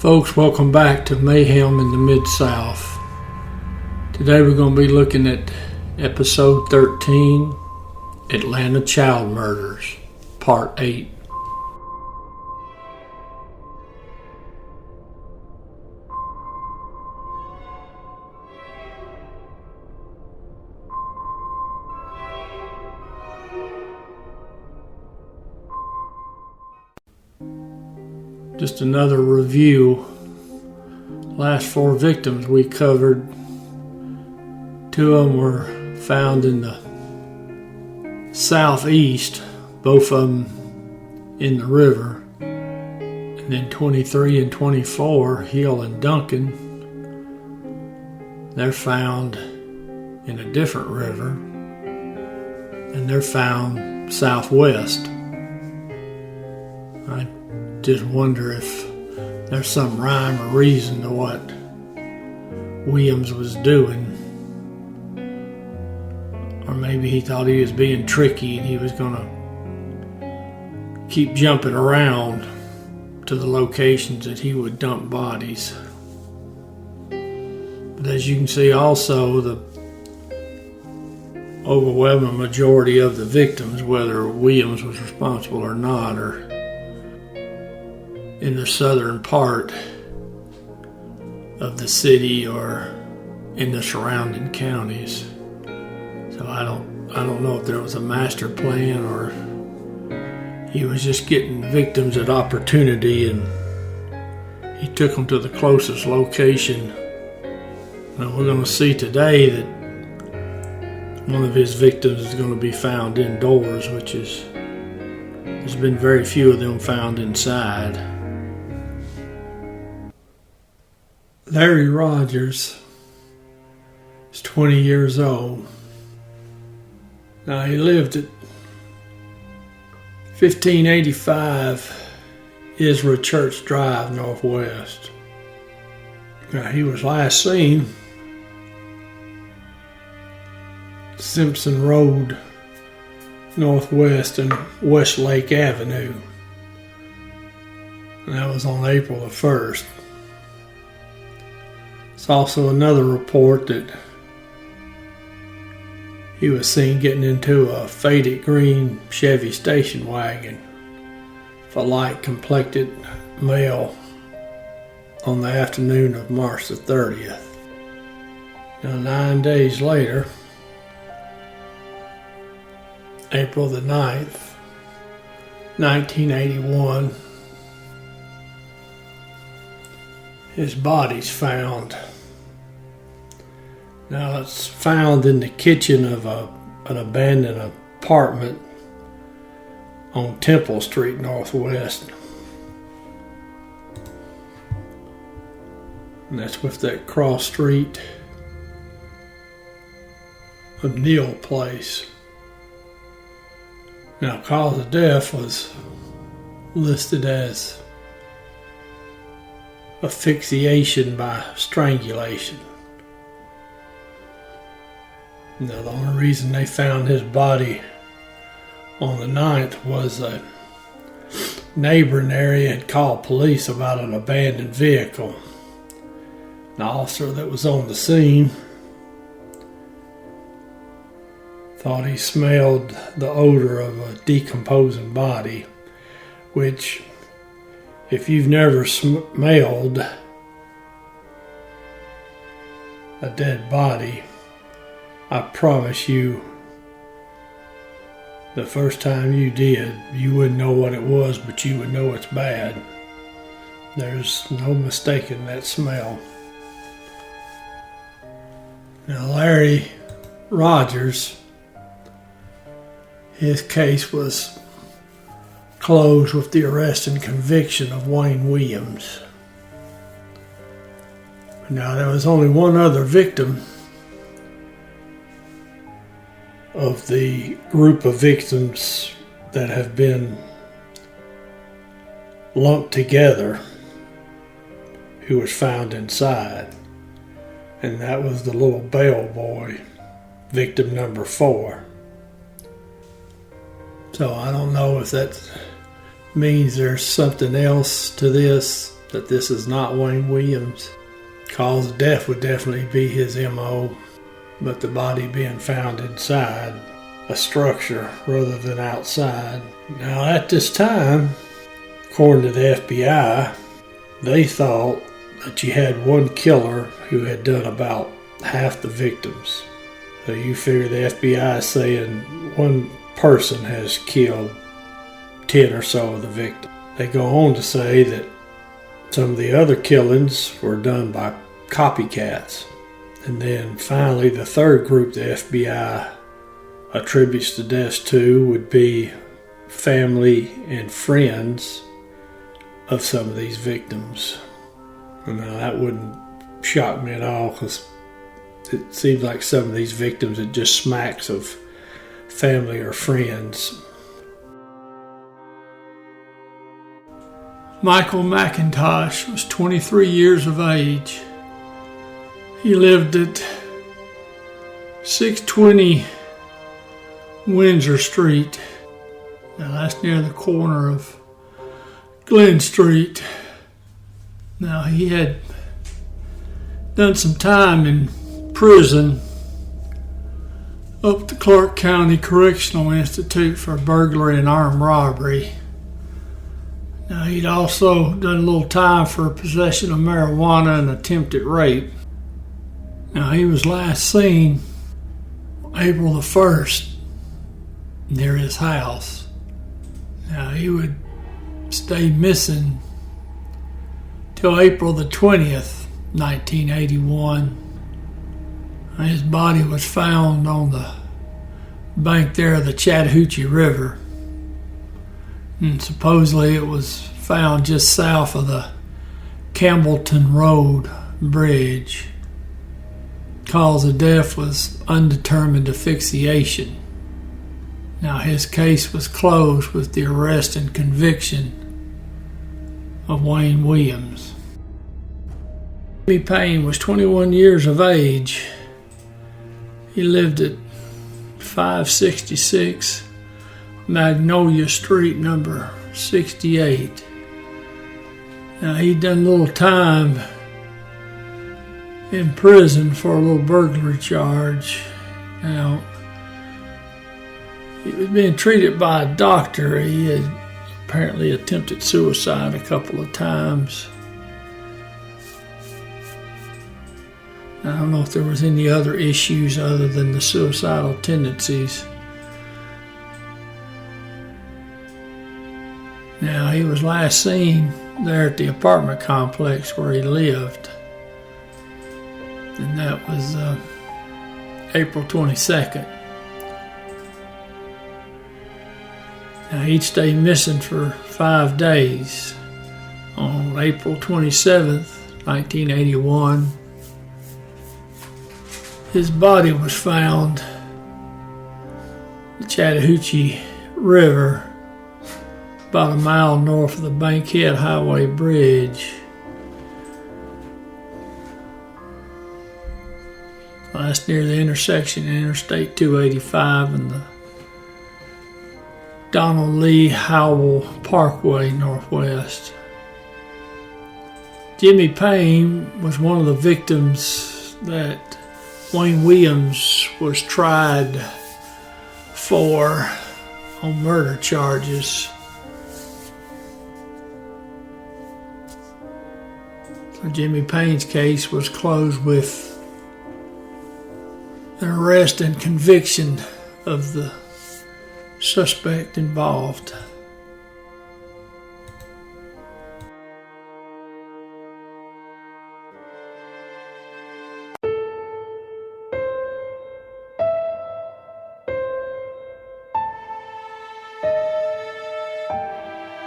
Folks, welcome back to Mayhem in the Midsouth. Today we're going to be looking at episode 13, Atlanta Child Murders, part 8. Just another review. Last 4 victims we covered, 2 of them were found in the southeast, both of them in the river. And then 23 and 24, Hill and Duncan, they're found in a different river, and they're found southwest. I just wonder if there's some rhyme or reason to what Williams was doing. Or maybe he thought he was being tricky and he was going to keep jumping around to the locations that he would dump bodies. But as you can see also, the overwhelming majority of the victims, whether Williams was responsible or not, are in the southern part of the city or in the surrounding counties. So I don't know if there was a master plan or he was just getting victims at opportunity and he took them to the closest location. Now we're going to see today that one of his victims is going to be found indoors, which is, there's been very few of them found inside. Larry Rogers is 20 years old. Now he lived at 1585 Israel Church Drive, Northwest. Now he was last seen Simpson Road, Northwest and Westlake Avenue. And that was on April the 1st. There's also another report that he was seen getting into a faded green Chevy station wagon with a light-complected male on the afternoon of March the 30th. Now 9 days later, April the 9th, 1981, his body's found. Now it's found in the kitchen of an abandoned apartment on Temple Street Northwest. And that's with that cross street of Neal Place. Now cause of death was listed as asphyxiation by strangulation. Now the only reason they found his body on the 9th was a neighbor in the area had called police about an abandoned vehicle. An officer that was on the scene thought he smelled the odor of a decomposing body, which, if you've never smelled a dead body, I promise you, the first time you did, you wouldn't know what it was, but you would know it's bad. There's no mistaking that smell. Now, Larry Rogers, his case was closed with the arrest and conviction of Wayne Williams. Now, there was only one other victim of the group of victims that have been lumped together who was found inside, and that was the little bell boy, victim number 4. So I don't know if that means there's something else to this that this is not Wayne Williams. Cause of death would definitely be his MO, but the body being found inside a structure rather than outside. Now at this time, according to the FBI, they thought that you had one killer who had done about half the victims. So you figure the FBI is saying one person has killed 10 or so of the victims. They go on to say that some of the other killings were done by copycats. And then finally, the third group the FBI attributes the deaths to would be family and friends of some of these victims. Now that wouldn't shock me at all, because it seems like some of these victims, it just smacks of family or friends. Michael Macintosh was 23 years of age. He lived at 620 Windsor Street. Now that's near the corner of Glen Street. Now he had done some time in prison up at the Clark County Correctional Institute for burglary and armed robbery. Now he'd also done a little time for possession of marijuana and attempted rape. Now he was last seen April the 1st near his house. Now he would stay missing till April the 20th, 1981. His body was found on the bank there of the Chattahoochee River. And supposedly it was found just south of the Campbellton Road Bridge. Cause of death was undetermined asphyxiation. Now his case was closed with the arrest and conviction of Wayne Williams. Payne was 21 years of age. He lived at 566 Magnolia Street, number 68. Now he'd done a little time in prison for a little burglary charge. Now he was being treated by a doctor. He had apparently attempted suicide a couple of times. I don't know if there was any other issues other than the suicidal tendencies. Now, he was last seen there at the apartment complex where he lived, and that was April 22nd. Now, he'd stayed missing for 5 days. On April 27th, 1981, his body was found in the Chattahoochee River, about a mile north of the Bankhead Highway Bridge. That's near the intersection of Interstate 285 and the Donald Lee Howell Parkway Northwest. Jimmy Payne was one of the victims that Wayne Williams was tried for on murder charges. So Jimmy Payne's case was closed with an arrest and conviction of the suspect involved.